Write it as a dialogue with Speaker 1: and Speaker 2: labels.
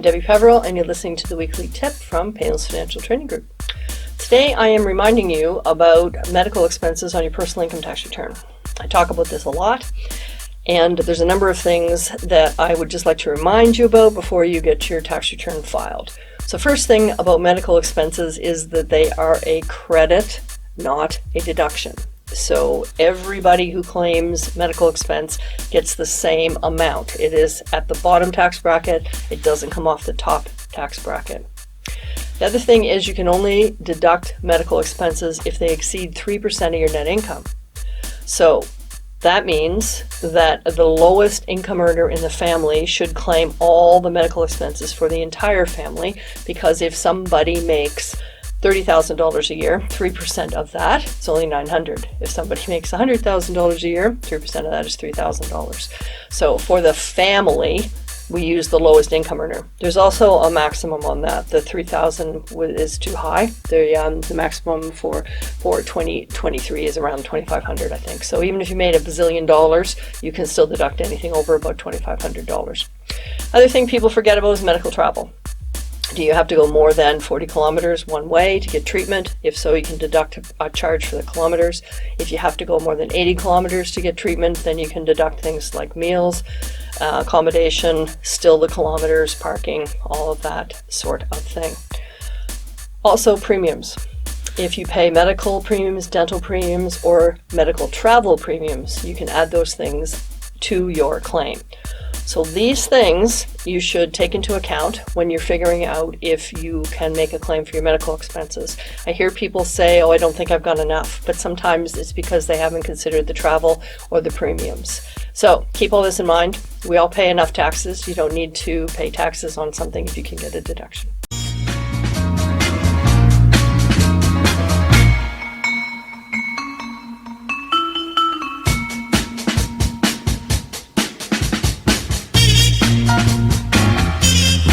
Speaker 1: Debi Peverill, and you're listening to the weekly tip from Peverill's Financial Training Group. Today I am reminding you about medical expenses on your personal income tax return. I talk about this a lot, and there's a number of things that I would just like to remind you about before you get your tax return filed. So first thing about medical expenses is that they are a credit, not a deduction. So everybody who claims medical expense gets the same amount. It is at the bottom tax bracket. It doesn't come off the top tax bracket. The other thing is you can only deduct medical expenses if they exceed 3% of your net income. So that means that the lowest income earner in the family should claim all the medical expenses for the entire family, because if somebody makes $30,000 a year, 3% of that, it's only $900. If somebody makes $100,000 a year, 3% of that is $3,000. So for the family, we use the lowest income earner. There's also a maximum on that. The $3,000 is too high. The maximum for 2023 is around $2,500, I think. So even if you made $1 bazillion, you can still deduct anything over about $2,500. Other thing people forget about is medical travel. Do you have to go more than 40 kilometers one way to get treatment? If so, you can deduct a charge for the kilometers. If you have to go more than 80 kilometers to get treatment, then you can deduct things like meals, accommodation, still the kilometers, parking, all of that sort of thing. Also, premiums. If you pay medical premiums, dental premiums, or medical travel premiums, you can add those things to your claim. So these things you should take into account when you're figuring out if you can make a claim for your medical expenses. I hear people say, oh, I don't think I've got enough, but sometimes it's because they haven't considered the travel or the premiums. So keep all this in mind. We all pay enough taxes. You don't need to pay taxes on something if you can get a deduction.